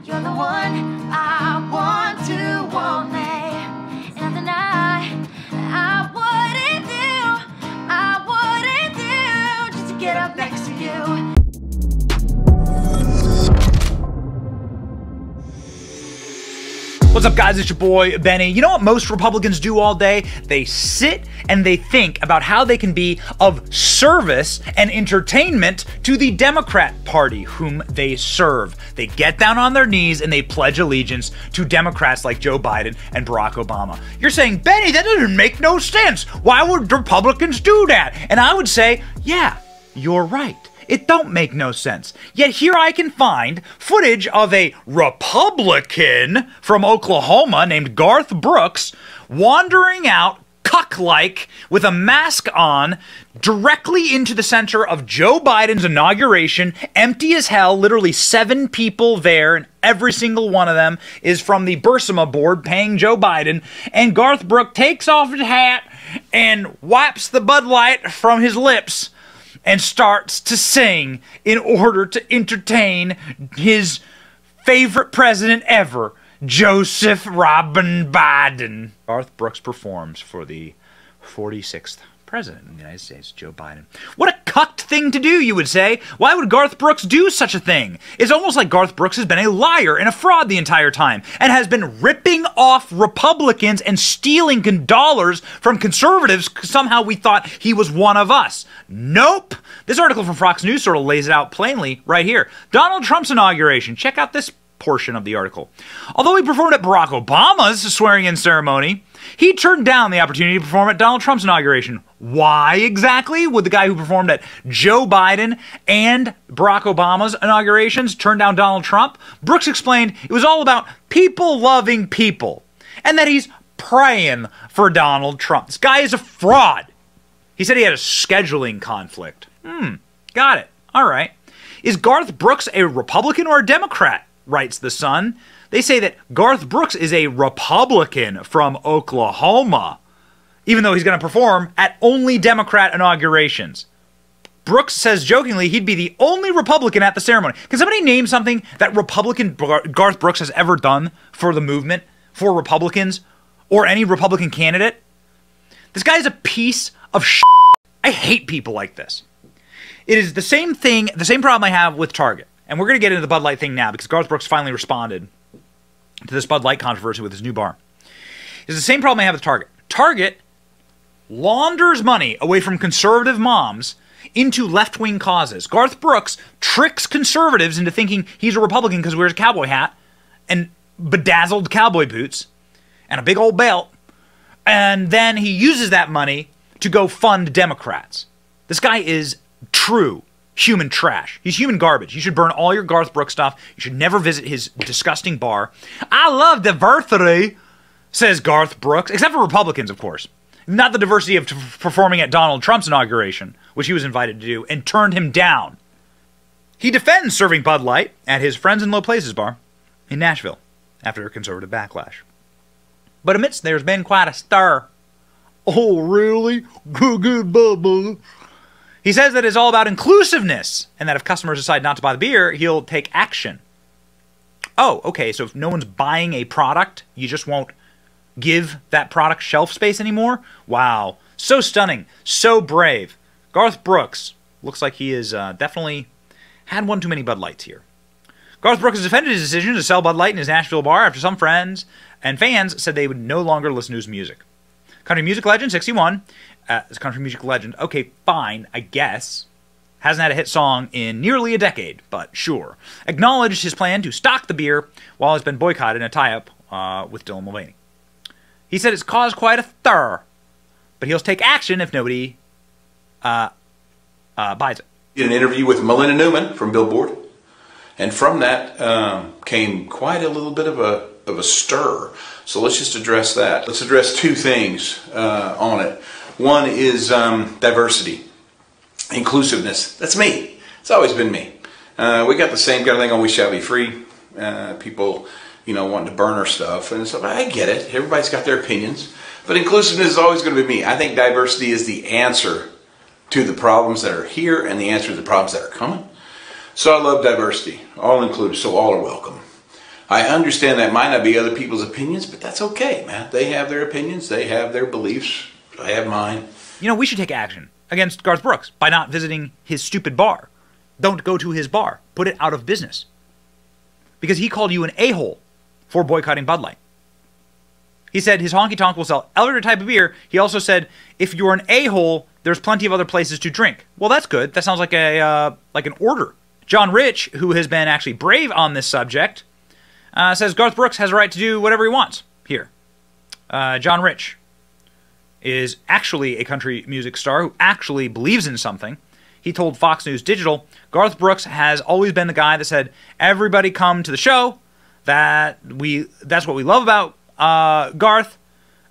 You're the one I want to want me. Nothing I wouldn't do just to get up next to you. What's up, guys? It's your boy, Benny. You know what most Republicans do all day? They sit and they think about how they can be of service and entertainment to the Democrat Party whom they serve. They get down on their knees and they pledge allegiance to Democrats like Joe Biden and Barack Obama. You're saying, Benny, that doesn't make no sense. Why would Republicans do that? And I would say, yeah, you're right. It don't make no sense. Yet here I can find footage of a Republican from Oklahoma named Garth Brooks wandering out cuck-like with a mask on directly into the center of Joe Biden's inauguration, empty as hell, literally 7 people there, and every single one of them is from the Bursama board paying Joe Biden, and Garth Brooks takes off his hat and wipes the Bud Light from his lips and starts to sing in order to entertain his favorite president ever, Joseph Robin Biden. Garth Brooks performs for the 46th president of the United States, Joe Biden. What a cucked thing to do, you would say. Why would Garth Brooks do such a thing? It's almost like Garth Brooks has been a liar and a fraud the entire time and has been ripping off Republicans and stealing dollars from conservatives because somehow we thought he was one of us. Nope. This article from Fox News sort of lays it out plainly right here. Donald Trump's inauguration. Check out this portion of the article. Although he performed at Barack Obama's swearing-in ceremony, he turned down the opportunity to perform at Donald Trump's inauguration. Why exactly would the guy who performed at Joe Biden and Barack Obama's inaugurations turn down Donald Trump? Brooks explained it was all about people loving people and that he's praying for Donald Trump. This guy is a fraud. He said he had a scheduling conflict. Got it. All right. Is Garth Brooks a Republican or a Democrat? Writes The Sun. They say that Garth Brooks is a Republican from Oklahoma, even though he's going to perform at only Democrat inaugurations. Brooks says jokingly he'd be the only Republican at the ceremony. Can somebody name something that Republican Garth Brooks has ever done for the movement, for Republicans, or any Republican candidate? This guy is a piece of shit. I hate people like this. It is the same thing, the same problem I have with Target. And we're going to get into the Bud Light thing now because Garth Brooks finally responded to this Bud Light controversy with his new bar. It's the same problem I have with Target. Target launders money away from conservative moms into left-wing causes. Garth Brooks tricks conservatives into thinking he's a Republican because he wears a cowboy hat and bedazzled cowboy boots and a big old belt. And then he uses that money to go fund Democrats. This guy is true human trash. He's human garbage. You should burn all your Garth Brooks stuff. You should never visit his disgusting bar. I love diversity, says Garth Brooks, except for Republicans, of course. Not the diversity of performing at Donald Trump's inauguration, which he was invited to do, and turned him down. He defends serving Bud Light at his Friends in Low Places bar in Nashville after a conservative backlash. But amidst there's been quite a stir. Oh, really? Good, Bubba. He says that it's all about inclusiveness, and that if customers decide not to buy the beer, he'll take action. Oh, okay, so if no one's buying a product, you just won't give that product shelf space anymore? Wow. So stunning. So brave. Garth Brooks looks like he has definitely had one too many Bud Lights here. Garth Brooks has defended his decision to sell Bud Light in his Nashville bar after some friends and fans said they would no longer listen to his music. Country music legend, 61. Is country music legend. Okay, fine, I guess. Hasn't had a hit song in nearly a decade, but sure. Acknowledged his plan to stock the beer while it's been boycotted in a tie-up with Dylan Mulvaney. He said it's caused quite a stir, but he'll take action if nobody buys it. Did an interview with Melinda Newman from Billboard, and from that came quite a little bit of a stir. So let's just address that. Let's address 2 things on it. One is diversity, inclusiveness. That's me. It's always been me. We got the same kind of thing on We Shall Be Free. People, wanting to burn our stuff. And so I get it. Everybody's got their opinions. But inclusiveness is always going to be me. I think diversity is the answer to the problems that are here and the answer to the problems that are coming. So I love diversity, all included, so all are welcome. I understand that might not be other people's opinions, but that's okay, man. They have their opinions. They have their beliefs. I have mine. You know, we should take action against Garth Brooks by not visiting his stupid bar. Don't go to his bar. Put it out of business. Because he called you an a-hole for boycotting Bud Light. He said his honky tonk will sell every type of beer. He also said, if you're an a-hole, there's plenty of other places to drink. Well, that's good. That sounds like an order. John Rich, who has been actually brave on this subject, says Garth Brooks has a right to do whatever he wants here. John Rich is actually a country music star who actually believes in something. He told Fox News Digital, Garth Brooks has always been the guy that said, everybody come to the show. That's what we love about Garth.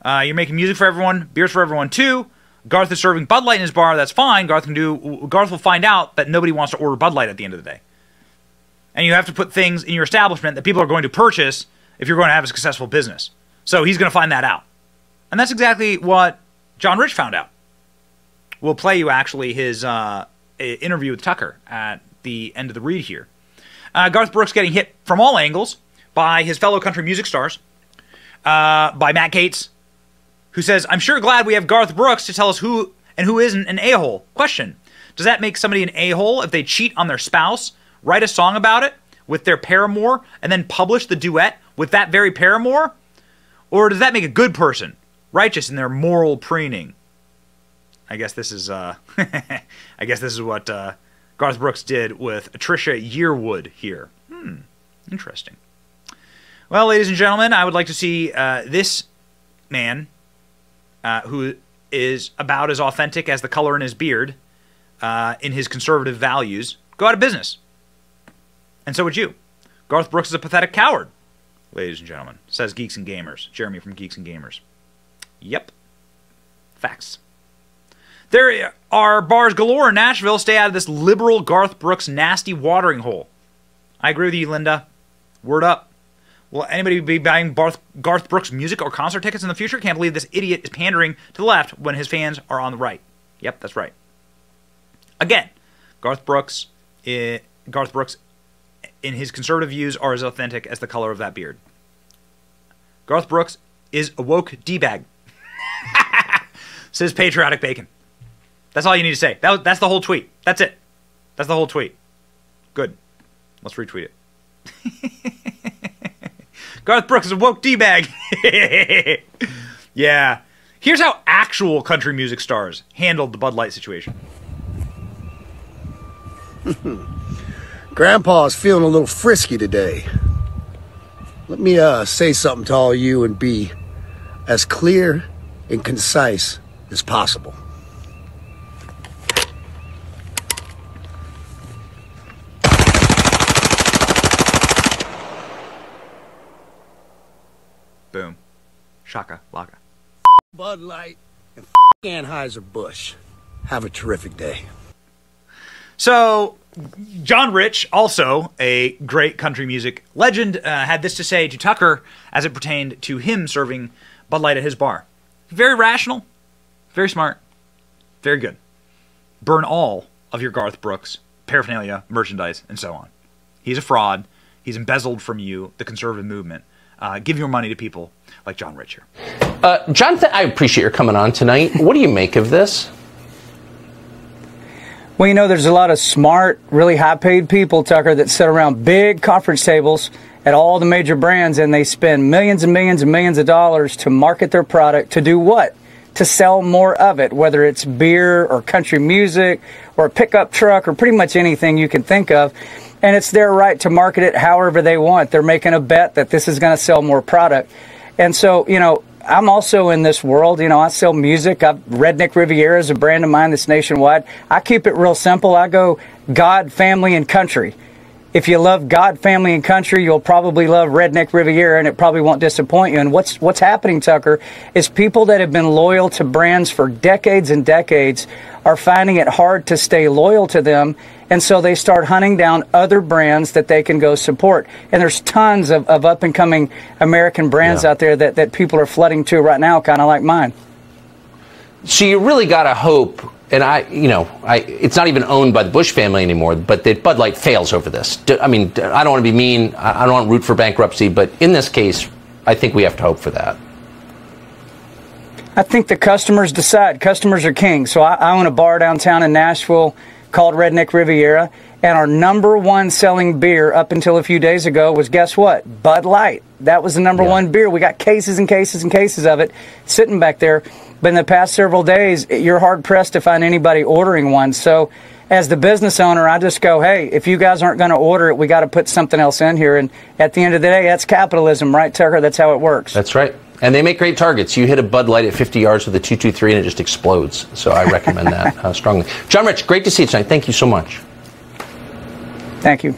You're making music for everyone, beers for everyone too. Garth is serving Bud Light in his bar, that's fine. Garth will find out that nobody wants to order Bud Light at the end of the day. And you have to put things in your establishment that people are going to purchase if you're going to have a successful business. So he's going to find that out. And that's exactly what John Rich found out. We'll play you actually his interview with Tucker at the end of the read here. Garth Brooks getting hit from all angles by his fellow country music stars, by Matt Gaetz, who says, I'm sure glad we have Garth Brooks to tell us who and who isn't an a-hole. Question, does that make somebody an a-hole if they cheat on their spouse, write a song about it with their paramour, and then publish the duet with that very paramour? Or does that make a good person, righteous in their moral preening? I guess this is what Garth Brooks did with Trisha Yearwood here. Interesting. Well, ladies and gentlemen, I would like to see this man, who is about as authentic as the color in his beard, in his conservative values, go out of business. And so would you. Garth Brooks is a pathetic coward, ladies and gentlemen, says Geeks and Gamers. Jeremy from Geeks and Gamers. Yep. Facts. There are bars galore in Nashville. Stay out of this liberal Garth Brooks nasty watering hole. I agree with you, Linda. Word up. Will anybody be buying Garth Brooks music or concert tickets in the future? Can't believe this idiot is pandering to the left when his fans are on the right. Yep, that's right. Again, Garth Brooks in his conservative views are as authentic as the color of that beard. Garth Brooks is a woke D-bag. Says Patriotic Bacon. That's all you need to say. That's the whole tweet. That's it. That's the whole tweet. Good. Let's retweet it. Garth Brooks is a woke D-bag. Yeah. Here's how actual country music stars handled the Bud Light situation. Grandpa's feeling a little frisky today. Let me say something to all you and be as clear and concise as possible. Boom. Shaka laka. Bud Light and Anheuser-Busch. Have a terrific day. So, John Rich, also a great country music legend, had this to say to Tucker as it pertained to him serving Bud Light at his bar. Very rational, very smart, very good. Burn all of your Garth Brooks paraphernalia, merchandise, and so on. He's a fraud. He's embezzled from you, the conservative movement. Give your money to people like John Rich here. Jonathan, I appreciate your coming on tonight. What do you make of this? Well, you know, there's a lot of smart, really high-paid people, Tucker, that sit around big conference tables at all the major brands, and they spend millions and millions and millions of dollars to market their product. To do what? To sell more of it, whether it's beer or country music or a pickup truck or pretty much anything you can think of. And it's their right to market it however they want. They're making a bet that this is going to sell more product. And so, you know, I'm also in this world. You know, I sell music. Redneck Riviera is a brand of mine that's nationwide. I keep it real simple. I go God, family, and country. If you love God, family, and country, you'll probably love Redneck Riviera, and it probably won't disappoint you. And what's happening, Tucker, is people that have been loyal to brands for decades and decades are finding it hard to stay loyal to them, and so they start hunting down other brands that they can go support. And there's tons of up-and-coming American brands out there that people are flooding to right now, kind of like mine. So you really got to hope and it's not even owned by the Bush family anymore, but that Bud Light fails over this. I mean, I don't want to be mean. I don't want to root for bankruptcy, but in this case, I think we have to hope for that. I think the customers decide. Customers are king. So I own a bar downtown in Nashville called Redneck Riviera, and our #1 selling beer up until a few days ago was, guess what? Bud Light. That was the #1 beer. We got cases and cases and cases of it sitting back there. But in the past several days, you're hard-pressed to find anybody ordering one. So as the business owner, I just go, hey, if you guys aren't going to order it, we got to put something else in here. And at the end of the day, that's capitalism, right, Tucker? That's how it works. That's right. And they make great targets. You hit a Bud Light at 50 yards with a .223 and it just explodes. So I recommend that strongly. John Rich, great to see you tonight. Thank you so much. Thank you.